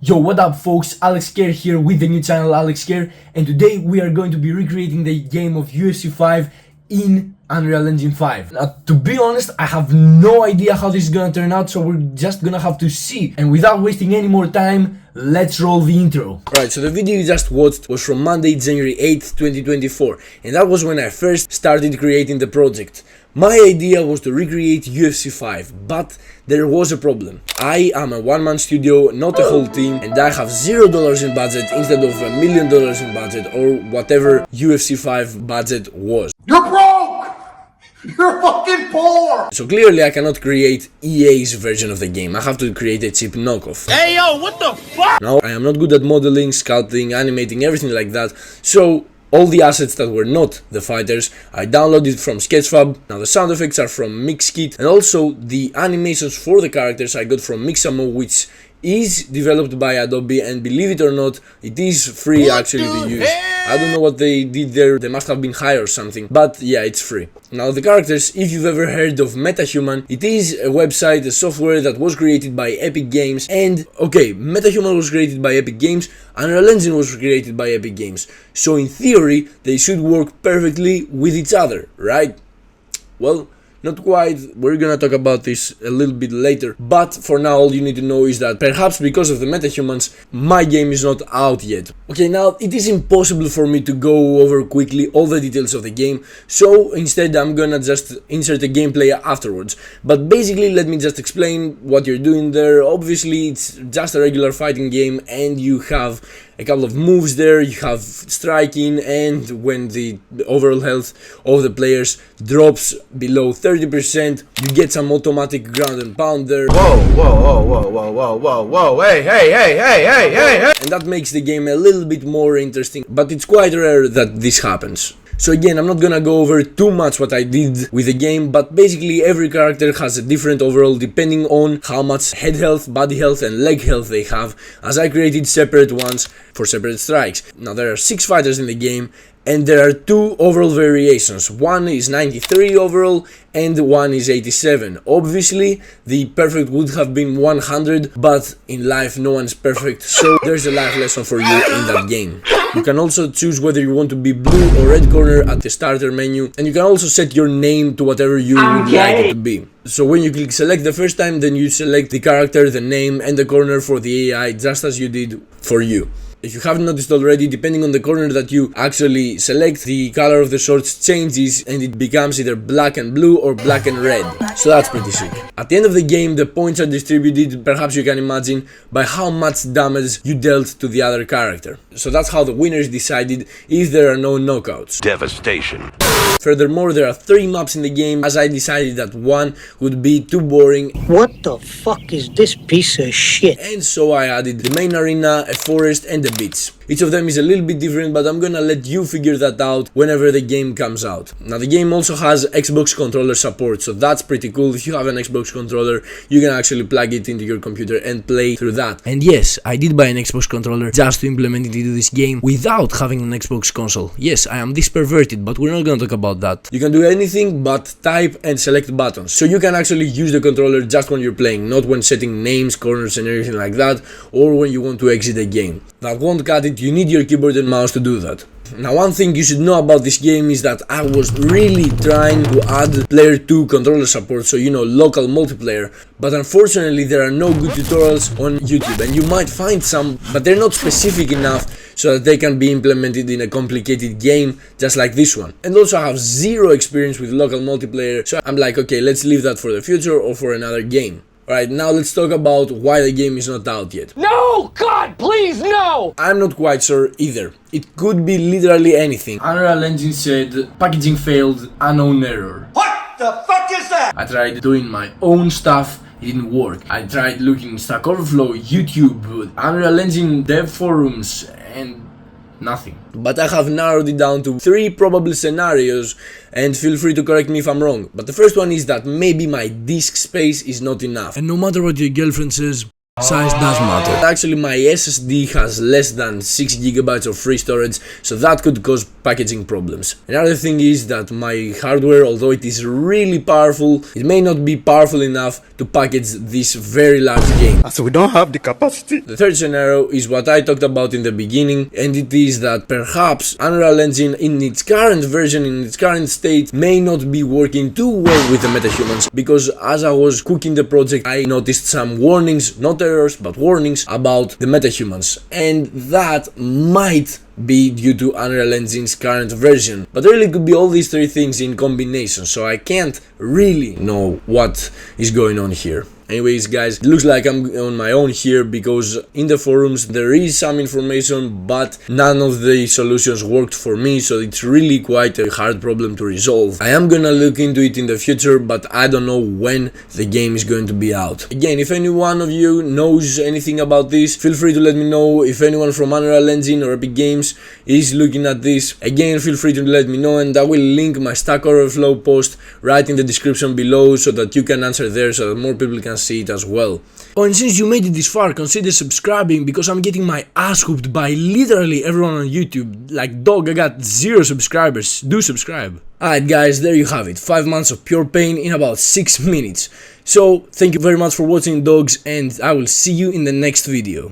Yo, what up folks, Alex Ker here with the new channel Alex Ker, and today we are going to be recreating the game of UFC 5 in Unreal Engine 5. Now, to be honest, I have no idea how this is gonna turn out, so we're just gonna have to see. And without wasting any more time, let's roll the intro. Right, so the video you just watched was from Monday, January 8th, 2024, and that was when I first started creating the project. My idea was to recreate UFC 5, but there was a problem. I am a one-man studio, not a whole team, and I have $0 in budget instead of $1 million in budget or whatever UFC 5 budget was. You're broke! You're fucking poor! So clearly I cannot create EA's version of the game, I have to create a cheap knockoff. Hey yo, what the fuck? Now, I am not good at modeling, sculpting, animating, everything like that, so all the assets that were not the fighters I downloaded from Sketchfab. Now the sound effects are from Mixkit, and also the animations for the characters I got from Mixamo, which is developed by Adobe, and believe it or not, it is free actually to use. I don't know what they did there, they must have been high or something, but yeah, it's free. Now the characters, if you've ever heard of MetaHuman, it is a website, a software that was created by Epic Games, and okay, MetaHuman was created by Epic Games, Unreal Engine was created by Epic Games, so in theory, they should work perfectly with each other, right? Well, not quite, we're gonna talk about this a little bit later, but for now all you need to know is that perhaps because of the metahumans, my game is not out yet. Okay, now it is impossible for me to go over quickly all the details of the game, so instead I'm gonna just insert a gameplay afterwards. But basically let me just explain what you're doing there. Obviously it's just a regular fighting game and you have a couple of moves there, you have striking, and when the overall health of the players drops below 30%, you get some automatic ground and pound there. Whoa, hey. And that makes the game a little bit more interesting, but it's quite rare that this happens. So again, I'm not gonna go over too much what I did with the game, but basically every character has a different overall depending on how much head health, body health and leg health they have, as I created separate ones for separate strikes. Now there are 6 fighters in the game, and there are 2 overall variations. One is 93 overall and one is 87. Obviously the perfect would have been 100, but in life no one's perfect, so there's a life lesson for you in that game. You can also choose whether you want to be blue or red corner at the starter menu, and you can also set your name to whatever you would like it to be. So when you click select the first time, then you select the character, the name and the corner for the AI, just as you did for you. If you haven't noticed already, depending on the corner that you actually select, the color of the shorts changes and it becomes either black and blue or black and red. So that's pretty sick. At the end of the game, the points are distributed, perhaps you can imagine, by how much damage you dealt to the other character. So that's how the winner is decided if there are no knockouts. Devastation. Furthermore, there are 3 maps in the game, as I decided that one would be too boring. What the fuck is this piece of shit? And so I added the main arena, a forest and a beach. Each of them is a little bit different, but I'm gonna let you figure that out whenever the game comes out. Now the game also has Xbox controller support, so that's pretty cool. If you have an Xbox controller, you can actually plug it into your computer and play through that. And yes, I did buy an Xbox controller just to implement it into this game without having an Xbox console. Yes, I am this perverted, but we're not gonna talk about that. You can do anything but type and select buttons, so you can actually use the controller just when you're playing, not when setting names, corners and everything like that, or when you want to exit a game. That won't cut it, you need your keyboard and mouse to do that. Now one thing you should know about this game is that I was really trying to add player 2 controller support, so you know, local multiplayer, but unfortunately there are no good tutorials on YouTube, and you might find some, but they're not specific enough so that they can be implemented in a complicated game just like this one. And also I have 0 experience with local multiplayer, so I'm like, okay, let's leave that for the future or for another game. Alright, now let's talk about why the game is not out yet. No! God, please, no! I'm not quite sure either. It could be literally anything. Unreal Engine said, packaging failed, unknown error. What the fuck is that? I tried doing my own stuff, it didn't work. I tried looking Stack Overflow, YouTube, Unreal Engine dev forums, and nothing. But I have narrowed it down to 3 probable scenarios, and feel free to correct me if I'm wrong. But the first one is that maybe my disk space is not enough. And no matter what your girlfriend says, size does matter. Actually, my SSD has less than 6 GB of free storage, so that could cause packaging problems. Another thing is that my hardware, although it is really powerful, it may not be powerful enough to package this very large game. So we don't have the capacity. The third scenario is what I talked about in the beginning, and it is that perhaps Unreal Engine in its current version, in its current state, may not be working too well with the metahumans, because as I was cooking the project I noticed some warnings, not errors but warnings about the metahumans, and that might be due to Unreal Engine's current version, but really could be all these three things in combination, so I can't really know what is going on here. Anyways guys, it looks like I'm on my own here, because in the forums there is some information but none of the solutions worked for me, so it's really quite a hard problem to resolve. I am gonna look into it in the future, but I don't know when the game is going to be out. Again, if any one of you knows anything about this, feel free to let me know. If anyone from Unreal Engine or Epic Games is looking at this, again feel free to let me know, and I will link my Stack Overflow post right in the description below so that you can answer there, so that more people can see it as well. Oh, and since you made it this far, consider subscribing, because I'm getting my ass whooped by literally everyone on YouTube. Like, dog, I got 0 subscribers. Do subscribe. Alright guys, there you have it. 5 months of pure pain in about 6 minutes. So, thank you very much for watching, dogs, and I will see you in the next video.